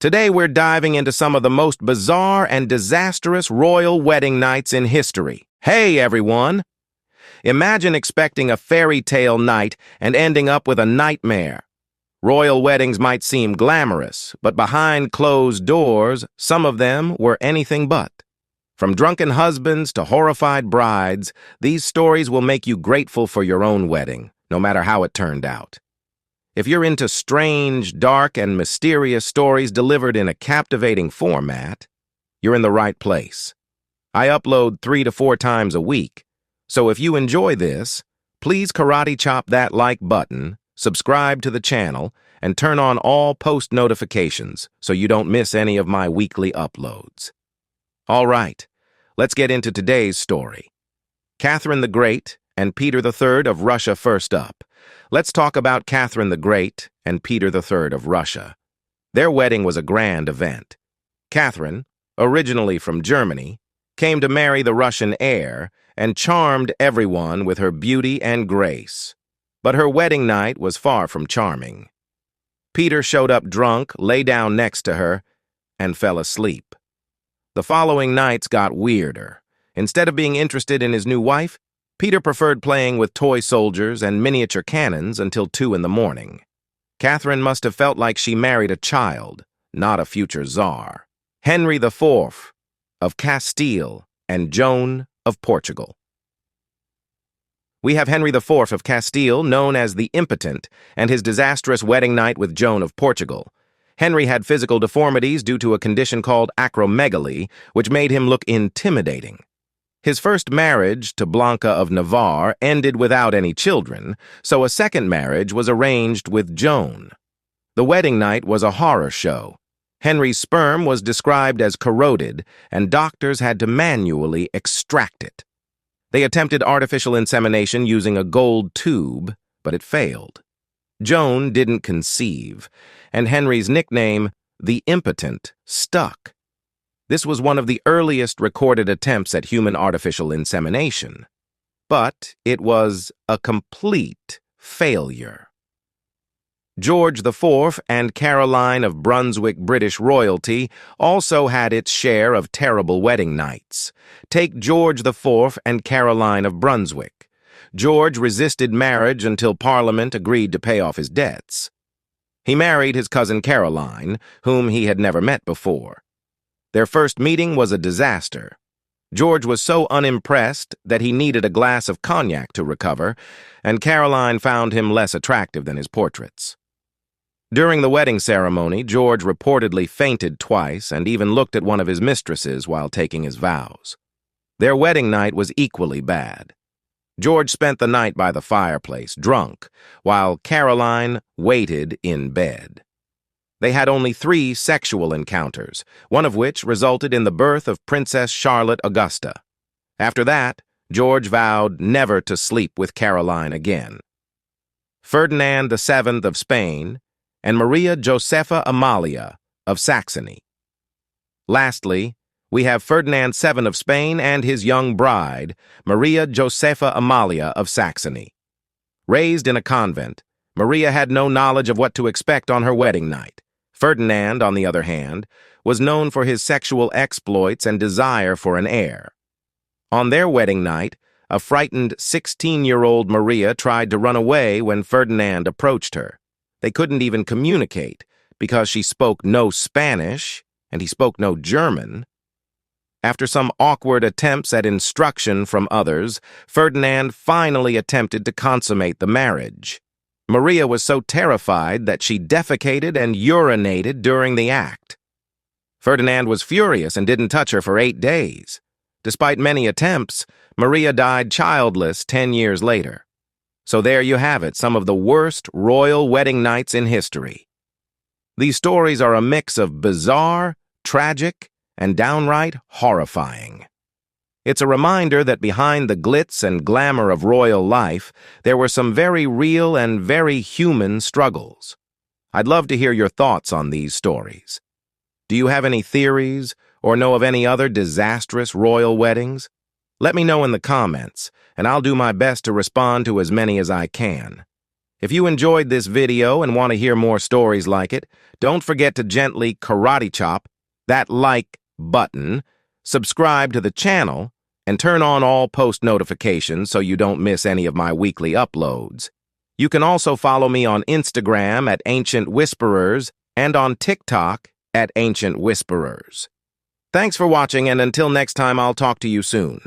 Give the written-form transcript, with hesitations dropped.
Today we're diving into some of the most bizarre and disastrous royal wedding nights in history. Hey everyone! Imagine expecting a fairy tale night and ending up with a nightmare. Royal weddings might seem glamorous, but behind closed doors, some of them were anything but. From drunken husbands to horrified brides, these stories will make you grateful for your own wedding, no matter how it turned out. If you're into strange, dark, and mysterious stories delivered in a captivating format, you're in the right place. I upload 3 to 4 times a week, so if you enjoy this, please karate chop that like button, subscribe to the channel, and turn on all post notifications so you don't miss any of my weekly uploads. All right, let's get into today's story. Catherine the Great and Peter III of Russia first up. Let's talk about Catherine the Great and Peter III of Russia. Their wedding was a grand event. Catherine, originally from Germany, came to marry the Russian heir and charmed everyone with her beauty and grace. But her wedding night was far from charming. Peter showed up drunk, lay down next to her, and fell asleep. The following nights got weirder. Instead of being interested in his new wife, Peter preferred playing with toy soldiers and miniature cannons until 2 in the morning. Catherine must have felt like she married a child, not a future czar. Henry IV of Castile and Joan of Portugal. We have Henry IV of Castile, known as the Impotent, and his disastrous wedding night with Joan of Portugal. Henry had physical deformities due to a condition called acromegaly, which made him look intimidating. His first marriage to Blanca of Navarre ended without any children, so a second marriage was arranged with Joan. The wedding night was a horror show. Henry's sperm was described as corroded, and doctors had to manually extract it. They attempted artificial insemination using a gold tube, but it failed. Joan didn't conceive, and Henry's nickname, the Impotent, stuck. This was one of the earliest recorded attempts at human artificial insemination, but it was a complete failure. George IV and Caroline of Brunswick British royalty also had its share of terrible wedding nights. Take George IV and Caroline of Brunswick. George resisted marriage until Parliament agreed to pay off his debts. He married his cousin Caroline, whom he had never met before. Their first meeting was a disaster. George was so unimpressed that he needed a glass of cognac to recover, and Caroline found him less attractive than his portraits. During the wedding ceremony, George reportedly fainted twice and even looked at one of his mistresses while taking his vows. Their wedding night was equally bad. George spent the night by the fireplace, drunk, while Caroline waited in bed. They had only 3 sexual encounters, one of which resulted in the birth of Princess Charlotte Augusta. After that, George vowed never to sleep with Caroline again. Ferdinand VII of Spain and Maria Josepha Amalia of Saxony. Lastly, we have Ferdinand VII of Spain and his young bride, Maria Josepha Amalia of Saxony. Raised in a convent, Maria had no knowledge of what to expect on her wedding night. Ferdinand, on the other hand, was known for his sexual exploits and desire for an heir. On their wedding night, a frightened 16-year-old Maria tried to run away when Ferdinand approached her. They couldn't even communicate because she spoke no Spanish and he spoke no German. After some awkward attempts at instruction from others, Ferdinand finally attempted to consummate the marriage. Maria was so terrified that she defecated and urinated during the act. Ferdinand was furious and didn't touch her for 8 days. Despite many attempts, Maria died childless 10 years later. So there you have it, some of the worst royal wedding nights in history. These stories are a mix of bizarre, tragic, and downright horrifying. It's a reminder that behind the glitz and glamour of royal life, there were some very real and very human struggles. I'd love to hear your thoughts on these stories. Do you have any theories or know of any other disastrous royal weddings? Let me know in the comments, and I'll do my best to respond to as many as I can. If you enjoyed this video and want to hear more stories like it, don't forget to gently karate chop that like button, subscribe to the channel, and turn on all post notifications so you don't miss any of my weekly uploads. You can also follow me on Instagram at Ancient Whisperers and on TikTok at Ancient Whisperers. Thanks for watching, and until next time, I'll talk to you soon.